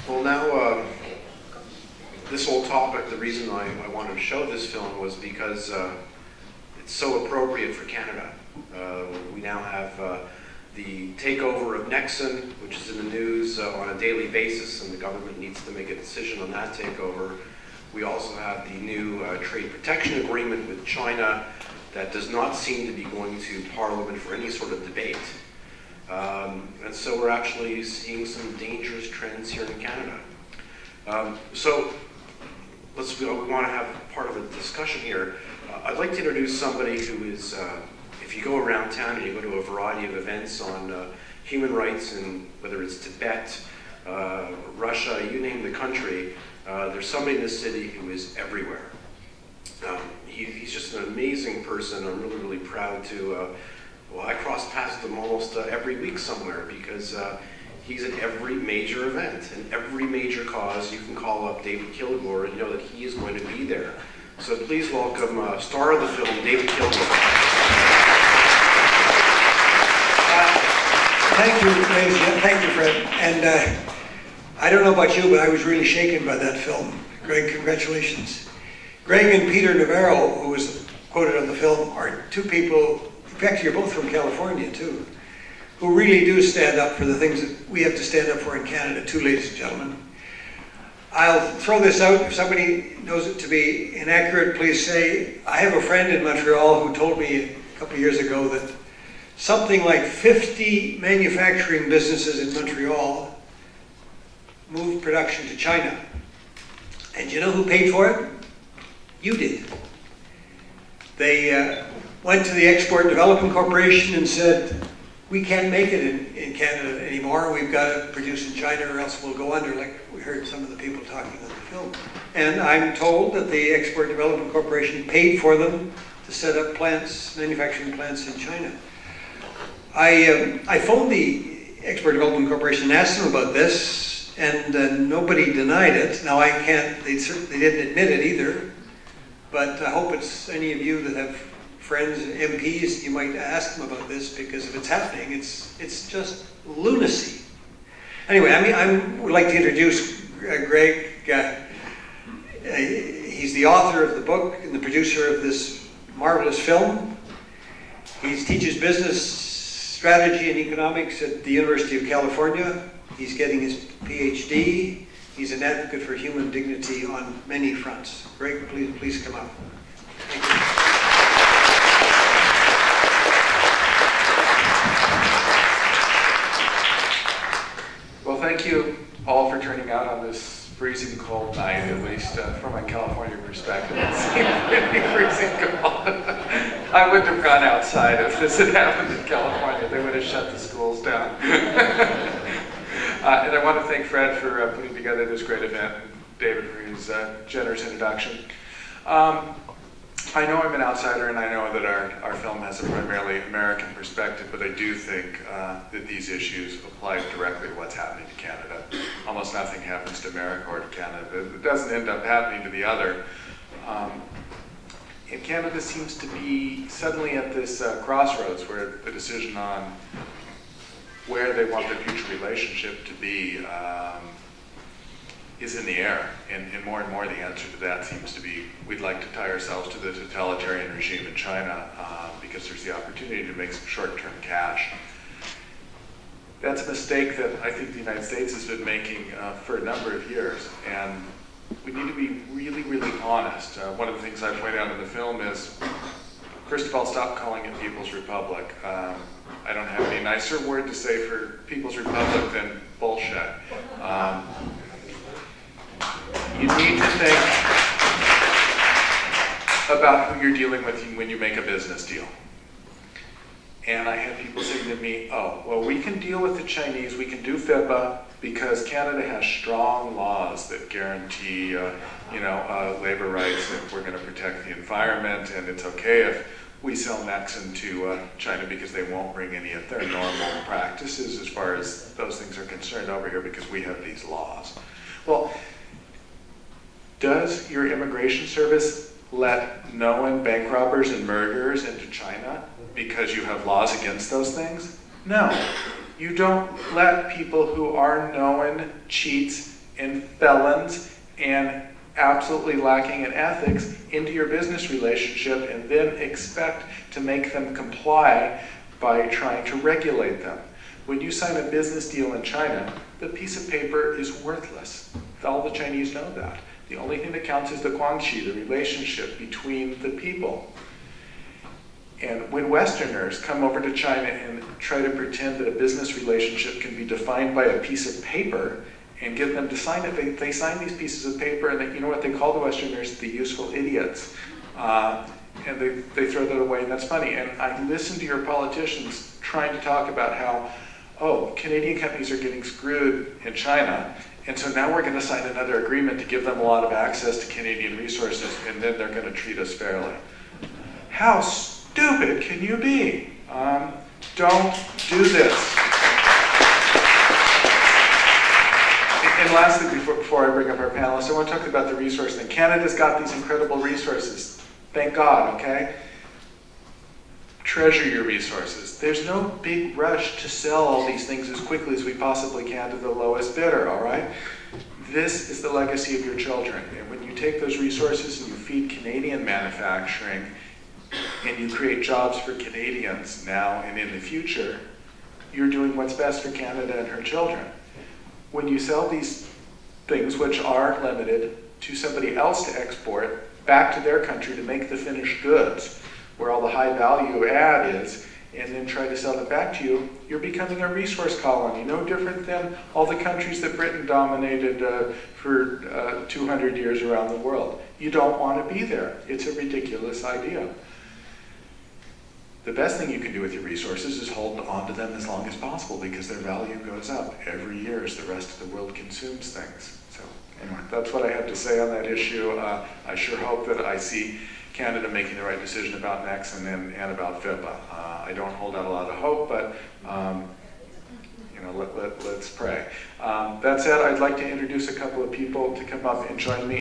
Well, now, this whole topic, the reason I wanted to show this film was because it's so appropriate for Canada. We now have the takeover of Nexen, which is in the news on a daily basis, and the government needs to make a decision on that takeover. We also have the new trade protection agreement with China that does not seem to be going to Parliament for any sort of debate. And so we're actually seeing some dangerous trends here in Canada. So we want to have part of a discussion here. I'd like to introduce somebody who is, if you go around town and you go to a variety of events on human rights, and whether it's Tibet, Russia, you name the country, there's somebody in this city who is everywhere. He's just an amazing person. I'm really, really proud to, well, I cross paths with him almost every week somewhere, because he's at every major event and every major cause. You can call up David Kilgour and know that he is going to be there. So please welcome star of the film, David Kilgour. Thank you, ladies. Thank you, Fred. And I don't know about you, but I was really shaken by that film. Greg, congratulations. Greg and Peter Navarro, who was quoted on the film, are two people, in fact, you're both from California too, who really do stand up for the things that we have to stand up for in Canada too, ladies and gentlemen. I'll throw this out. If somebody knows it to be inaccurate, please say. I have a friend in Montreal who told me a couple of years ago that something like 50 manufacturing businesses in Montreal moved production to China. And you know who paid for it? You did. They went to the Export Development Corporation and said, we can't make it in Canada anymore. We've got to produce in China or else we'll go under, like we heard some of the people talking on the film. And I'm told that the Export Development Corporation paid for them to set up plants, manufacturing plants in China. I phoned the Export Development Corporation and asked them about this, and nobody denied it. Now I can't, they didn't admit it either, but I hope it's any of you that have friends, MPs, you might ask them about this, because if it's happening, it's just lunacy. Anyway, I would like to introduce Greg. He's the author of the book and the producer of this marvelous film. He teaches business strategy and economics at the University of California. He's getting his PhD. He's an advocate for human dignity on many fronts. Greg, please come up. Thank you. Well, thank you all for turning out on this freezing cold night, at least from a California perspective. It seemed pretty freezing cold. I wouldn't have gone outside if this had happened in California. They would have shut the schools down. And I want to thank Fred for putting together this great event, and David for his generous introduction. I know I'm an outsider, and I know that our film has a primarily American perspective, but I do think that these issues apply directly to what's happening to Canada. Almost nothing happens to America or to Canada. It doesn't end up happening to the other. And Canada seems to be suddenly at this crossroads where the decision on where they want their future relationship to be is in the air, and more the answer to that seems to be we'd like to tie ourselves to the totalitarian regime in China because there's the opportunity to make some short-term cash. That's a mistake that I think the United States has been making for a number of years, and we need to be really, really honest. One of the things I point out in the film is, first of all, stop calling it People's Republic. I don't have any nicer word to say for People's Republic than bullshit. You need to think about who you're dealing with when you make a business deal. And I have people saying to me, oh, well, we can deal with the Chinese, we can do FIPA because Canada has strong laws that guarantee labor rights, and we're going to protect the environment, and it's okay if we sell Nexen to China because they won't bring any of their normal practices as far as those things are concerned over here because we have these laws. Well, does your immigration service let known bank robbers and murderers into China because you have laws against those things? No. You don't let people who are known cheats and felons and absolutely lacking in ethics into your business relationship and then expect to make them comply by trying to regulate them. When you sign a business deal in China, the piece of paper is worthless. All the Chinese know that. The only thing that counts is the guanxi, the relationship between the people. And when Westerners come over to China and try to pretend that a business relationship can be defined by a piece of paper and get them to sign it, they sign these pieces of paper and you know what they call the Westerners? The useful idiots. And they throw that away, and that's funny. And I listen to your politicians trying to talk about how, oh, Canadian companies are getting screwed in China, and so now we're going to sign another agreement to give them a lot of access to Canadian resources, and then they're going to treat us fairly. How stupid can you be? Don't do this. And lastly, before I bring up our panelists, I want to talk about the resource thing. Canada's got these incredible resources. Thank God, okay? Treasure your resources. There's no big rush to sell all these things as quickly as we possibly can to the lowest bidder, all right? This is the legacy of your children. And when you take those resources and you feed Canadian manufacturing and you create jobs for Canadians now and in the future, you're doing what's best for Canada and her children. When you sell these things, which are limited, to somebody else to export back to their country to make the finished goods, where all the high value add is, and then try to sell it back to you, you're becoming a resource colony, no different than all the countries that Britain dominated for 200 years around the world. You don't want to be there. It's a ridiculous idea. The best thing you can do with your resources is hold on to them as long as possible because their value goes up every year as the rest of the world consumes things. So anyway, that's what I have to say on that issue. I sure hope that I see Canada making the right decision about NEX and about FIPA. I don't hold out a lot of hope, but you know, let's pray. That said, I'd like to introduce a couple of people to come up and join me.